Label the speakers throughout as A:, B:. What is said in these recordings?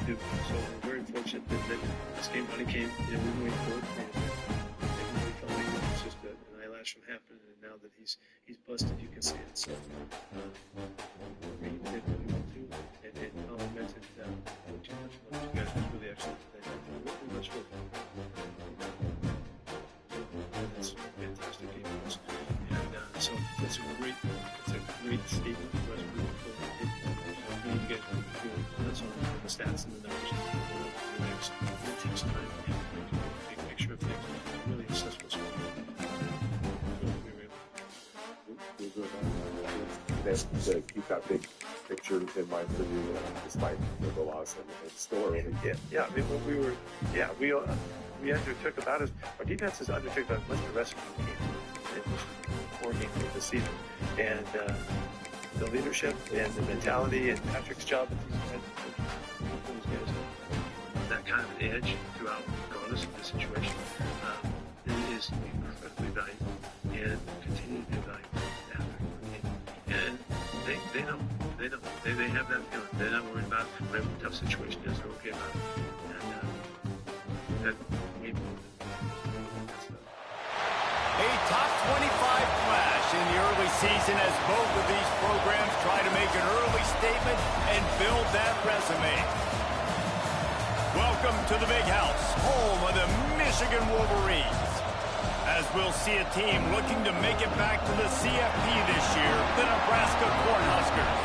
A: do. So we're very fortunate that this game finally came. We went forward, and we felt like it was just an eyelash from happening. And now that he's busted, you can see it. So Reed did what he wanted to, and complimented too much fun. You guys was really excellent today. Really much fun. That's a fantastic game for us. And so it's a great statement for us moving forward. You guys do that's on the stats and the numbers. It takes time to have a big picture of things to really assess what's going on.
B: To keep that big picture in mind for you, despite the loss and still early.
A: Yeah. I mean, when we undertook about as our defense has undertook about as much the rest of the game. It was 4 games of the season, and the leadership and the mentality and Patrick's job at these guys, that kind of an edge throughout, regardless of the situation, is incredibly valuable and continue to be valuable after the game. And they know. They have that feeling. They're not worried about whatever the tough situation is. They're okay about it. And that game.
C: A top 25 clash in the early season as both of these programs try to make an early statement and build that resume. Welcome to the Big House, home of the Michigan Wolverines. As we'll see a team looking to make it back to the CFP this year, the Nebraska Cornhuskers.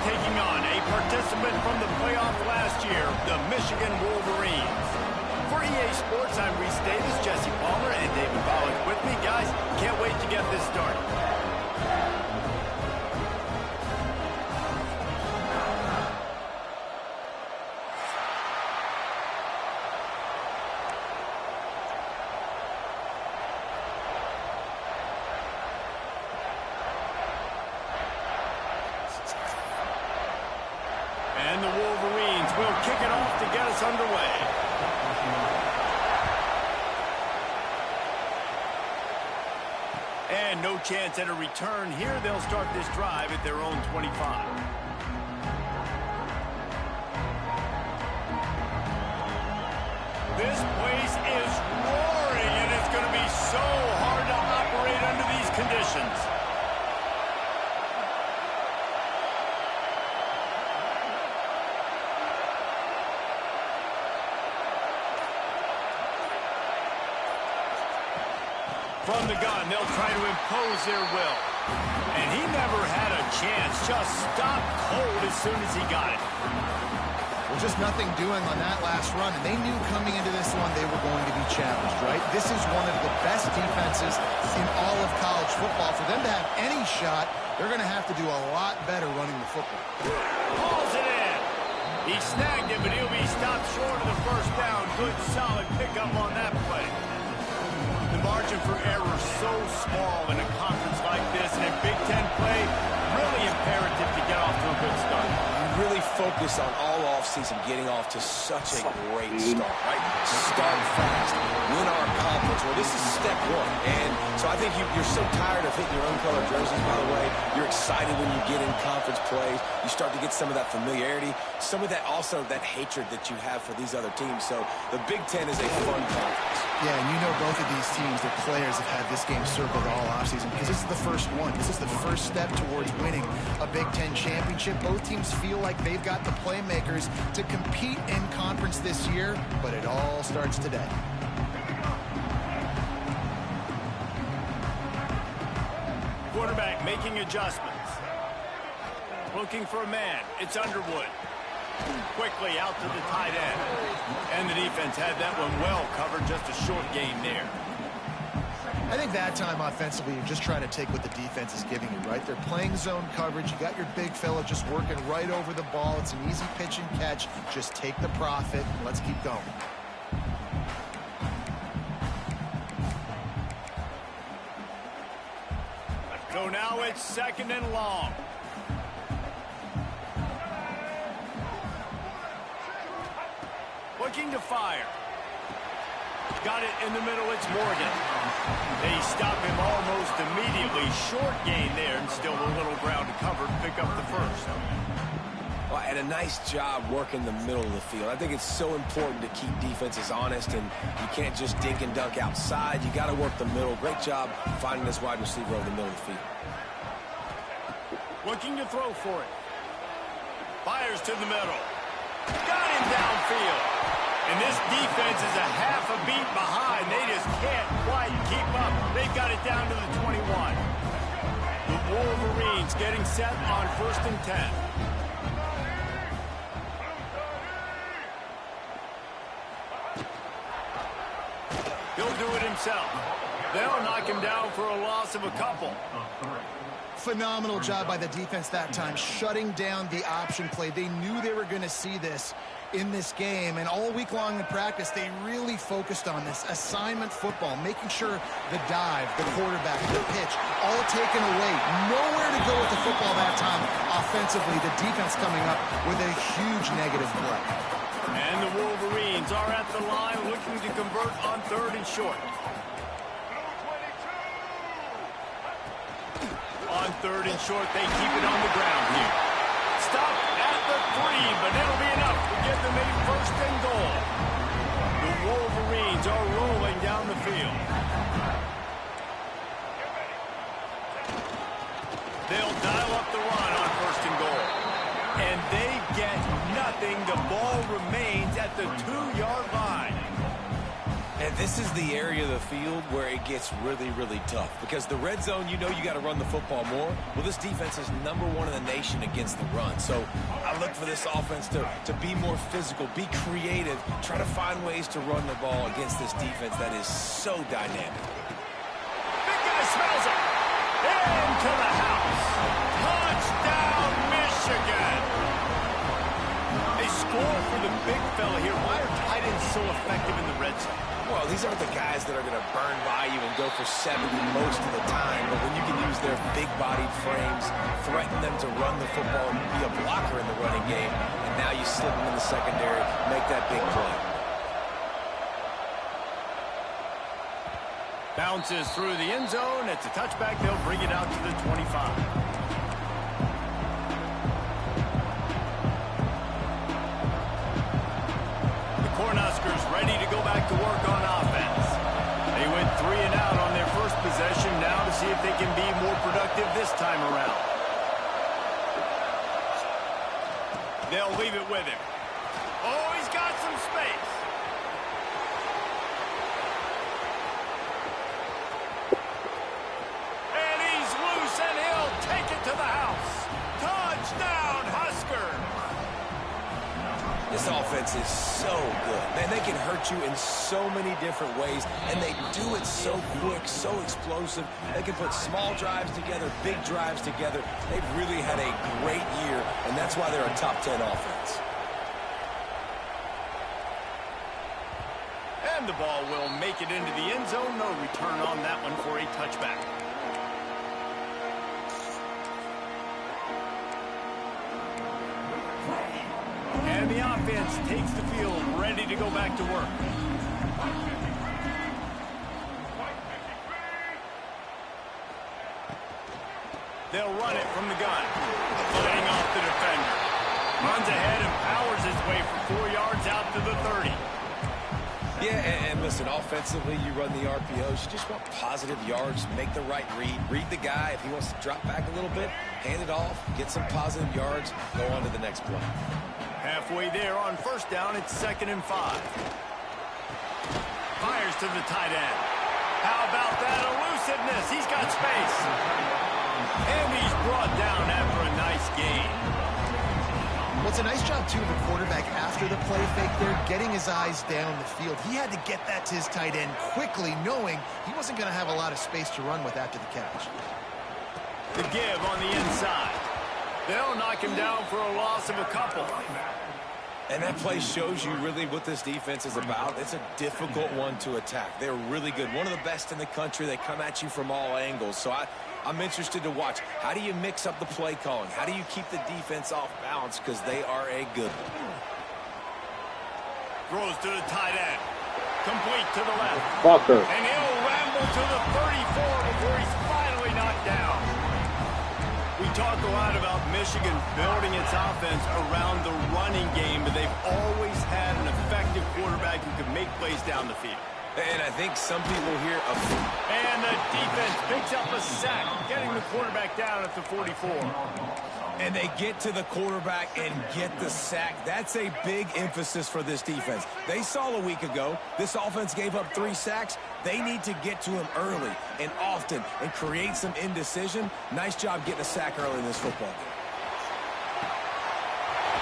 C: Taking on a participant from the playoff last year, the Michigan Wolverines. For EA Sports, I'm Reese Davis, Jesse Palmer, and David Bollock with me. Guys, can't wait to get this started. And the Wolverines will kick it off to get us underway. And no chance at a return here. They'll start this drive at their own 25. This place is roaring, and it's going to be so hard to operate under these conditions. From the gun, they'll try to impose their will. And he never had a chance. Just stopped cold as soon as he got it.
D: Well, just nothing doing on that last run. And they knew coming into this one they were going to be challenged, right? This is one of the best defenses in all of college football. For them to have any shot, they're going to have to do a lot better running the football.
C: Hauls it in. He snagged it, but he'll be stopped short of the first down. Good, solid pickup on that play. The margin for error so small in a conference like this, and in Big Ten play, really imperative to get off to a good start.
E: You really focus on all offseason getting off to such a great start, right? Start fast, win our conference. Well, this is step one, and so I think you're so tired of hitting your own color jerseys, by the way. You're excited when you get in conference plays. You start to get some of that familiarity, some of that also that hatred that you have for these other teams. So the Big Ten is a fun conference.
D: Yeah, and you know both of these teams, their players have had this game circled all offseason because this is the first one. This is the first step towards winning a Big Ten championship. Both teams feel like they've got the playmakers to compete in conference this year, but it all starts today.
C: Quarterback making adjustments. Looking for a man. It's Underwood. Quickly out to the tight end. And the defense had that one well covered. Just a short gain there.
D: I think that time offensively, you're just trying to take what the defense is giving you, right? They're playing zone coverage. You got your big fella just working right over the ball. It's an easy pitch and catch. Just take the profit. Let's keep going.
C: So now it's 2nd and long. Looking to fire. Got it in the middle, it's Morgan. They stop him almost immediately. Short gain there, and still a little ground to cover to pick up the first.
E: Well, and a nice job working the middle of the field. I think it's so important to keep defenses honest, and you can't just dink and dunk outside. You got to work the middle. Great job finding this wide receiver over the middle of the field.
C: Looking to throw for it. Fires to the middle. Got him downfield. And this defense is a half a beat behind. They just can't quite keep up. They've got it down to the 21. The Wolverines getting set on 1st and 10. He'll do it himself. They'll knock him down for a loss of a couple.
D: Phenomenal job by the defense that time, shutting down the option play. They knew they were going to see this in this game, and all week long in practice, they really focused on this assignment football, making sure the dive, the quarterback, the pitch, all taken away. Nowhere to go with the football that time offensively. The defense coming up with a huge negative play.
C: And the Wolverines are at the line looking to convert on 3rd and short. On 3rd and short, they keep it on the ground here. Stopped at the 3, but it'll be enough to give them a 1st and goal. The Wolverines are rolling down the field. They'll dial up the run on 1st and goal. And they get nothing. The ball remains at the 2-yard line.
E: And this is the area of the field where it gets really, really tough. Because the red zone, you know you got to run the football more. Well, this defense is #1 in the nation against the run. So I look for this offense to be more physical, be creative, try to find ways to run the ball against this defense that is so dynamic.
C: Big guy smells it. Into the house. Touchdown, Michigan. They score for the big fella here. Why are tight ends so effective in the red zone?
E: Well, these aren't the guys that are going to burn by you and go for 70 most of the time, but when you can use their big-bodied frames, threaten them to run the football and be a blocker in the running game, and now you slip them in the secondary, make that big play.
C: Bounces through the end zone. It's a touchback. They'll bring it out to the 25. Cornhuskers ready to go back to work on offense. They went 3 and out on their first possession. Now to see if they can be more productive this time around. They'll leave it with him. Oh, he's got some space. And he's loose, and he'll take it to the house. Touchdown, Huskers.
E: This offense is so good. Man, they can hurt you in so many different ways, and they do it so quick, so explosive. They can put small drives together, big drives together. They've really had a great year, and that's why they're a top 10 offense.
C: And the ball will make it into the end zone. No return on that one for a touchback. And the offense takes the field, ready to go back to work. They'll run it from the gun. Playing off the defender. Runs ahead and powers his way for 4 yards out to the 30.
E: Yeah, and listen, offensively, you run the RPOs. You just want positive yards, make the right read the guy. If he wants to drop back a little bit, hand it off, get some positive yards, go on to the next play.
C: Halfway there on 1st down, it's 2nd and 5. Fires to the tight end. How about that elusiveness? He's got space. And he's brought down after a nice gain.
D: Well, it's a nice job, too, of the quarterback after the play fake there, getting his eyes down the field. He had to get that to his tight end quickly, knowing he wasn't going to have a lot of space to run with after the catch.
C: The give on the inside. They'll knock him down for a loss of a couple.
E: And that play shows you really what this defense is about. It's a difficult one to attack. They're really good. One of the best in the country. They come at you from all angles. So I'm interested to watch. How do you mix up the play calling? How do you keep the defense off balance? Because they are a good one.
C: Throws to the tight end. Complete to the left.
B: Walker.
C: And he'll ramble to the 34 before he's finally knocked down. We We talk a lot about Michigan building its offense around the running game, but they've always had an effective quarterback who can make plays down the field.
E: And I think some people here...
C: And the defense picks up a sack, getting the quarterback down at the 44.
E: And they get to the quarterback and get the sack. That's a big emphasis for this defense. They saw a week ago, this offense gave up 3 sacks. They need to get to him early and often and create some indecision. Nice job getting a sack early in this football game.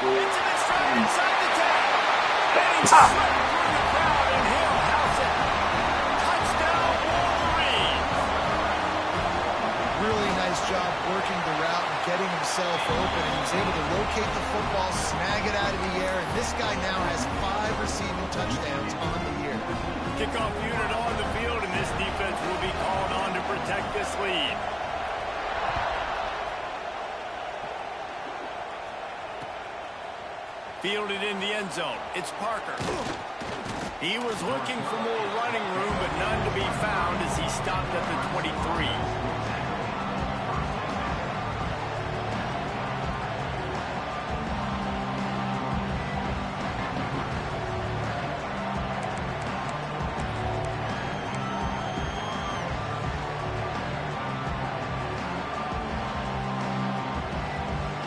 C: Into the stride inside the 10. And he's through the crowd, and he'll house it. Touchdown, Wolverine.
D: Really nice job working the route and getting himself open, and he was able to locate the football, snag it out of the air, and this guy now has 5 receiving touchdowns on the year.
C: Kickoff unit on the field, and this defense will be called on to protect this lead. Fielded in the end zone. It's Parker. He was looking for more running room, but none to be found as he stopped at the 23.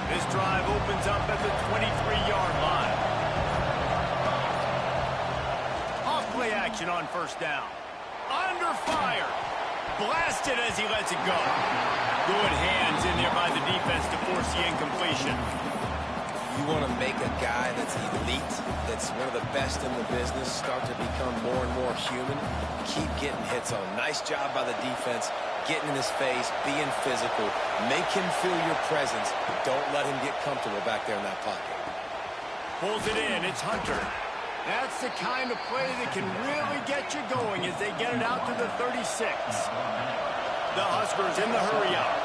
C: This drive opens up at the 23-yard line. Off-play action on first down. Under fire. Blasted as he lets it go. Good hands in there by the defense to force the incompletion.
E: You want to make a guy that's elite, that's one of the best in the business, start to become more and more human. Keep getting hits on him. Nice job by the defense, getting in his face, being physical. Make him feel your presence. Don't let him get comfortable back there in that pocket.
C: Pulls it in. It's Hunter. That's the kind of play that can really get you going as they get it out to the 36. The Huskers in the hurry-up.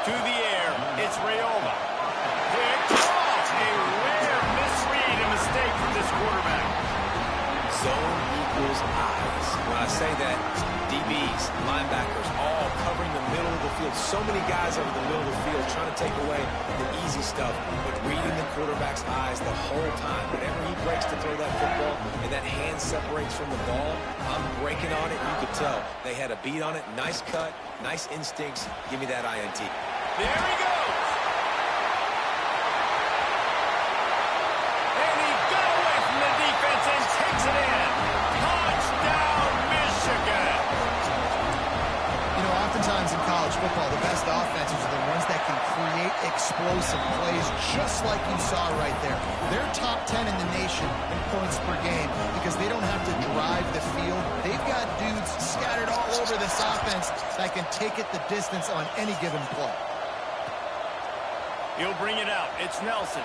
C: To the air, it's Raiola. Picked off. A rare misread, a mistake from this quarterback.
E: Zone equals eyes. When I say that, DBs, linebackers, all covering the middle of the field. So many guys over the middle of the field trying to take away the easy stuff, but reading the quarterback's eyes the whole time. Whenever he breaks to throw that football and that hand separates from the ball, I'm breaking on it. You could tell they had a beat on it. Nice cut, nice instincts. Give me that INT.
C: There he goes. And he got away from the defense and takes it in. Touchdown, Michigan.
D: You know, oftentimes in college football, the best offenses are the ones that can create explosive plays, just like you saw right there. They're top 10 in the nation in points per game because they don't have to drive the field. They've got dudes scattered all over this offense that can take it the distance on any given play.
C: He'll bring it out. It's Nelson.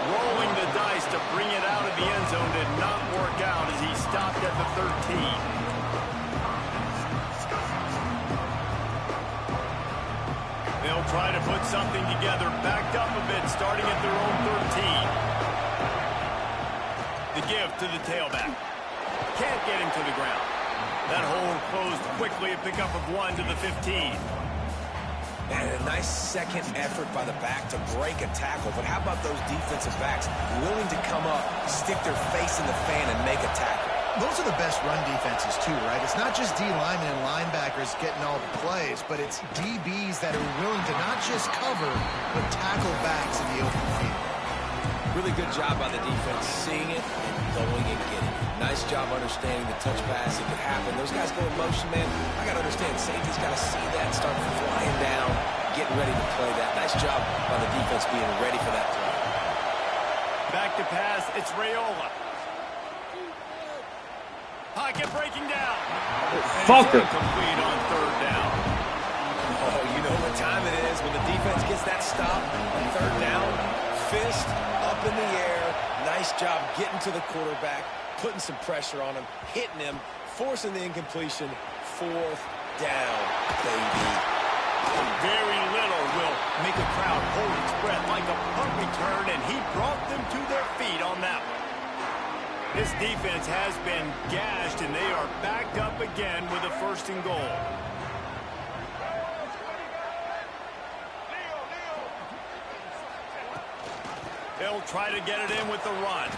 C: Rolling the dice to bring it out of the end zone did not work out as he stopped at the 13. They'll try to put something together, backed up a bit, starting at their own 13. The give to the tailback. Can't get him to the ground. That hole closed quickly, a pickup of 1 to the 15.
E: And a nice second effort by the back to break a tackle. But how about those defensive backs willing to come up, stick their face in the fan, and make a tackle?
D: Those are the best run defenses, too, right? It's not just D linemen and linebackers getting all the plays, but it's DBs that are willing to not just cover, but tackle backs in the open field.
E: Really good job by the defense, seeing it and going and getting it. Nice job understanding the touch pass. It could happen. Those guys go in motion, man. I got to understand, safety's got to see that and start flying down, getting ready to play that. Nice job by the defense being ready for that play.
C: Back to pass, it's Raiola. Pocket breaking down.
B: Fucker.
C: Complete on third down.
E: Oh, you know what time it is when the defense gets that stop on third down. Fist up in the air. Nice job getting to the quarterback, putting some pressure on him, hitting him, forcing the incompletion. Fourth down, baby.
C: Very little will make a crowd hold its breath like a punt return, and he brought them to their feet on that one. This defense has been gashed, and they are backed up again with a 1st and goal. try to get it in with the run.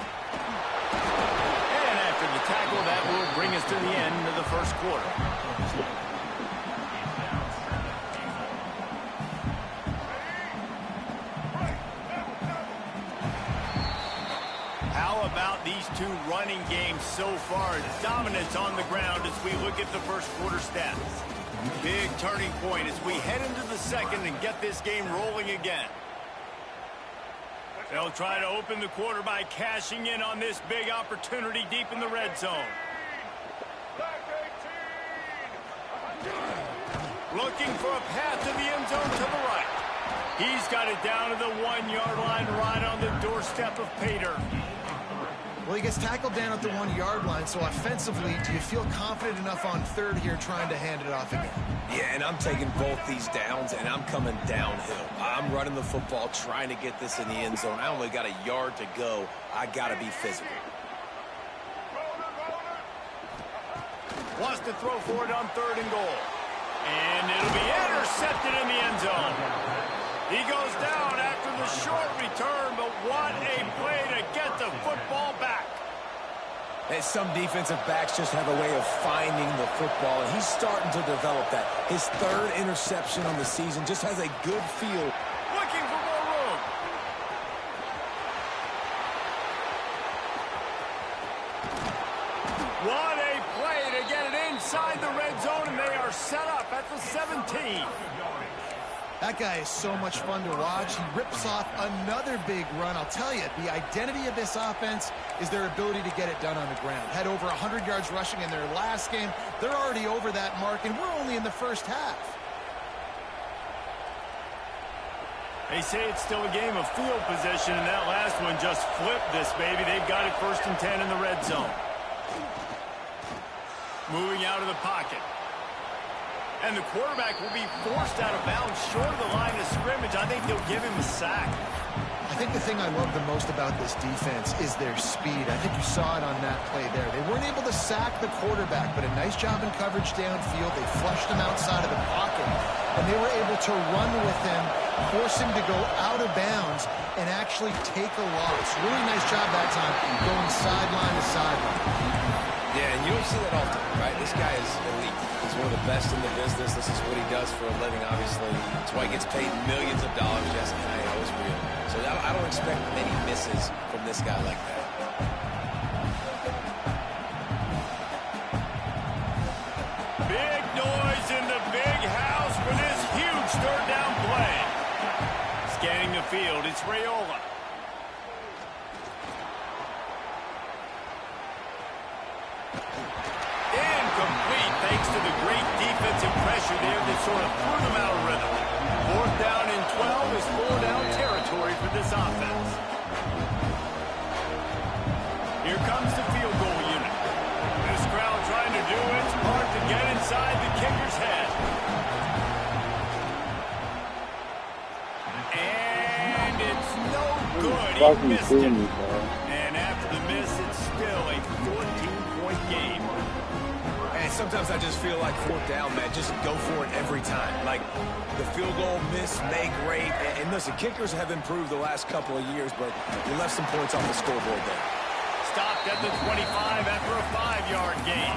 C: And after the tackle, that will bring us to the end of the first quarter. How about these two running games so far? Dominance on the ground as we look at the first quarter stats. Big turning point as we head into the second and get this game rolling again. They'll try to open the quarter by cashing in on this big opportunity deep in the red zone. Looking for a path to the end zone to the right. He's got it down to the 1-yard line right on the doorstep of Pater.
D: Well, he gets tackled down at the 1-yard line, so offensively, do you feel confident enough on third here trying to hand it off again?
E: Yeah, and I'm taking both these downs, and I'm coming downhill. I'm running the football, trying to get this in the end zone. I only got a yard to go. I got to be physical.
C: Wants to throw for it on 3rd and goal. And it'll be intercepted in the end zone. He goes down after the short return, but what a play to get the football back.
E: And some defensive backs just have a way of finding the football, and he's starting to develop that. His 3rd interception on the season just has a good feel.
C: Looking for more room. What a play to get it inside the red zone, and they are set up at the 17.
D: That guy is so much fun to watch. He rips off another big run. I'll tell you, the identity of this offense is their ability to get it done on the ground. Had over 100 yards rushing in their last game. They're already over that mark, and we're only in the first half.
C: They say it's still a game of field position, and that last one just flipped this, baby. They've got it 1st and 10 in the red zone. Moving out of the pocket. And the quarterback will be forced out of bounds short of the line of scrimmage. I think they'll give him a sack.
D: I think the thing I love the most about this defense is their speed. I think you saw it on that play there. They weren't able to sack the quarterback, but a nice job in coverage downfield. They flushed him outside of the pocket, and they were able to run with him, force him to go out of bounds, and actually take a loss. Really nice job that time, going sideline to sideline.
E: Yeah, and you don't see that often, right? This guy is elite. He's one of the best in the business. This is what he does for a living, obviously. That's why he gets paid millions of dollars. Yes, I know it's real. So I don't expect many misses from this guy like that.
C: Big noise in the big house for this huge 3rd down play. Scanning the field, it's Raiola. Incomplete thanks to the great defensive pressure there that sort of threw them out of rhythm. 4th down and 12 is 4-down territory for this offense. Here comes the field goal unit. This crowd trying to do its part to get inside the kicker's head. And it's no good. He missed it. And after the miss, it's still a 14-point game.
E: And sometimes I just feel like 4th down, man, just go for it every time. Like the field goal miss, make great. And listen, kickers have improved the last couple of years, but you left some points on the scoreboard there.
C: Stopped at the 25 after a 5-yard gain.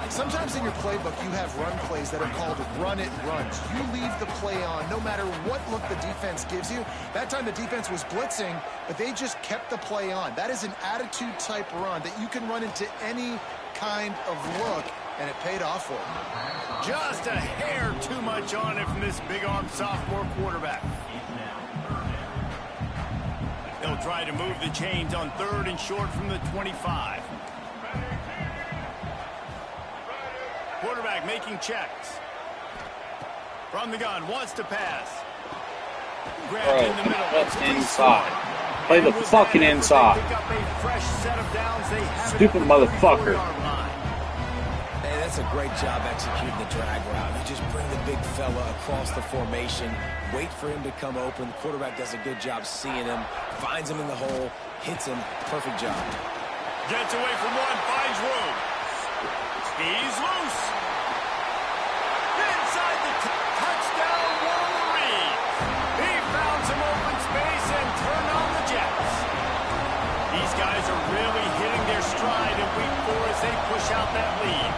D: Sometimes in your playbook, you have run plays that are called run-it runs. You leave the play on no matter what look the defense gives you. That time the defense was blitzing, but they just kept the play on. That is an attitude-type run that you can run into any kind of look, and it paid off for him.
C: Just a hair too much on it from this big-armed sophomore quarterback. They'll try to move the chains on 3rd and short from the 25. Quarterback making checks. From the gun, wants to pass. Grabbed in the middle.
F: That's inside. Play the fucking inside. Stupid motherfucker.
E: Hey, that's a great job executing the drag route. You just bring the big fella across the formation, wait for him to come open. The quarterback does a good job seeing him, finds him in the hole, hits him. Perfect job.
C: Gets away from one, finds room. He's loose. Inside the touchdown, Wolverine. He found some open space and turned on the jack. they push out that lead.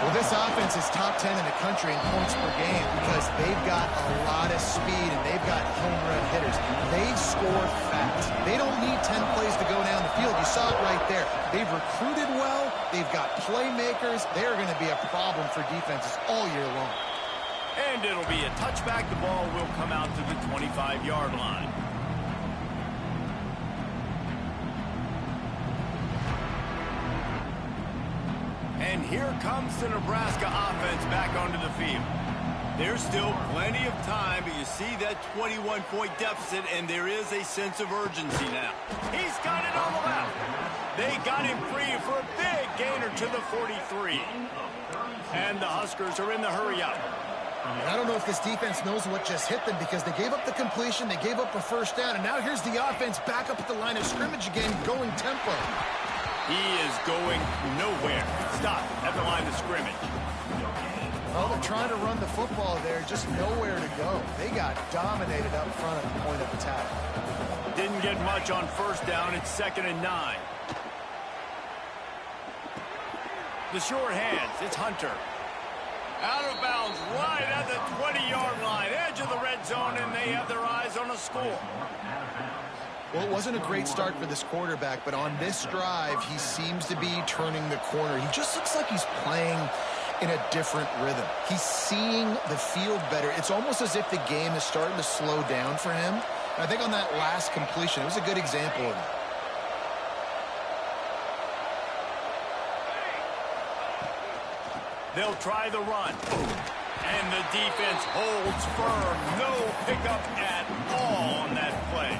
D: Well, this offense is top 10 in the country in points per game because they've got a lot of speed and they've got home run hitters. They score fast. They don't need 10 plays to go down the field. You saw it right there. They've recruited well. They've got playmakers. They're going to be a problem for defenses all year long.
C: And it'll be a touchback. The ball will come out to the 25-yard line. And here comes the Nebraska offense back onto the field. There's still plenty of time, but you see that 21-point deficit, and there is a sense of urgency now. He's got it on the left. They got him free for a big gainer to the 43. And the Huskers are in the hurry-up.
D: And I don't know if this defense knows what just hit them because they gave up the completion, they gave up a first down, and now here's the offense back up at the line of scrimmage again, going tempo.
C: He is going nowhere. Stop at the line of scrimmage.
D: Well, they're trying to run the football there, just nowhere to go. They got dominated up front at the point of attack.
C: Didn't get much on first down. It's 2nd and 9. The short hands. It's Hunter. Out of bounds right at the 20-yard line. Edge of the red zone, and they have their eyes on a score.
D: Well, it wasn't a great start for this quarterback, but on this drive, he seems to be turning the corner. He just looks like he's playing in a different rhythm. He's seeing the field better. It's almost as if the game is starting to slow down for him. And I think on that last completion, it was a good example of that.
C: They'll try the run. And the defense holds firm. No pickup at all on that play.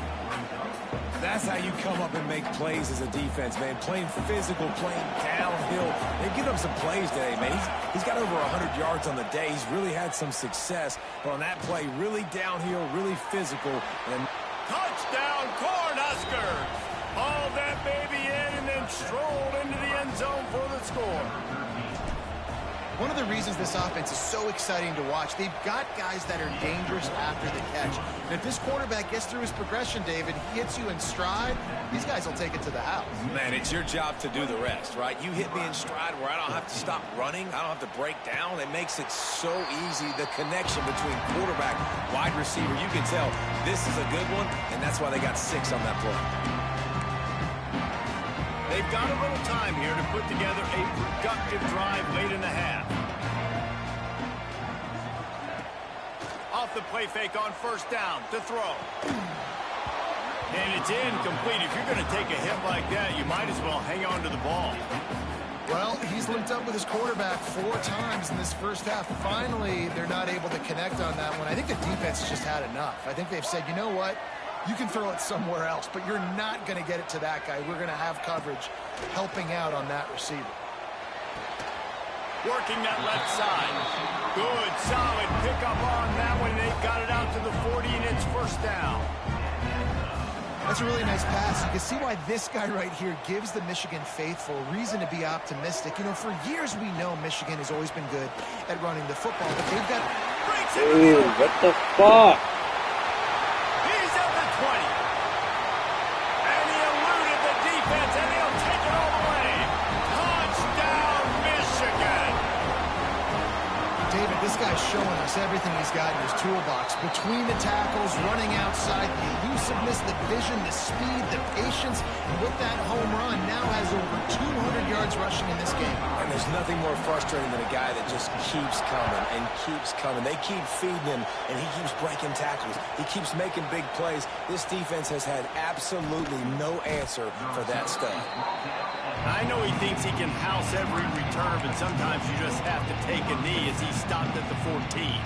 E: That's how you come up and make plays as a defense, man. Playing physical, playing downhill. They've given him some plays today, man. He's got over 100 yards on the day. He's really had some success. But on that play, really downhill, really physical. And
C: Touchdown, Cornhuskers! Hauled that baby in and then strolled into the end zone for the score.
D: One of the reasons this offense is so exciting to watch, they've got guys that are dangerous after the catch. And if this quarterback gets through his progression, David, he hits you in stride, these guys will take it to the house.
E: man, it's your job to do the rest, right? You hit me in stride where I don't have to stop running. I don't have to break down. It makes it so easy. The connection between quarterback, wide receiver, you can tell this is a good one, and that's why they got 6 on that play.
C: They've got a little time here to put together a productive drive late in the half. Off the play fake on first down to throw. And it's incomplete. If you're going to take a hit like that, you might as well hang on to the ball.
D: Well, he's linked up with his quarterback 4 times in this first half. Finally, they're not able to connect on that one. I think the defense has just had enough. I think they've said, you know what? You can throw it somewhere else, but you're not going to get it to that guy. We're going to have coverage helping out on that receiver.
C: Working that left side. Good, solid pickup on that one. They've got it out to the 40, and it's first down.
D: That's a really nice pass. You can see why this guy right here gives the Michigan faithful reason to be optimistic. You know, for years we know Michigan has always been good at running the football, but they've got...
F: Dude, what the fuck?
C: He's at the 20. And he eluded the defense, and he'll take it all the way. Touchdown, Michigan.
D: David, this guy's showing us everything he's got in his toolbox. Between the tackles, running outside, the elusiveness, the vision, the speed, the patience. And with that home run, now has over 200 yards rushing in this game.
E: And there's nothing more frustrating than a guy that just keeps coming and keeps coming. They keep feeding him, and he keeps breaking tackles. He keeps making big plays. This defense has had absolutely no answer for that stuff.
C: I know he thinks he can house every return, but sometimes you just have to take a knee as he stopped at the 14.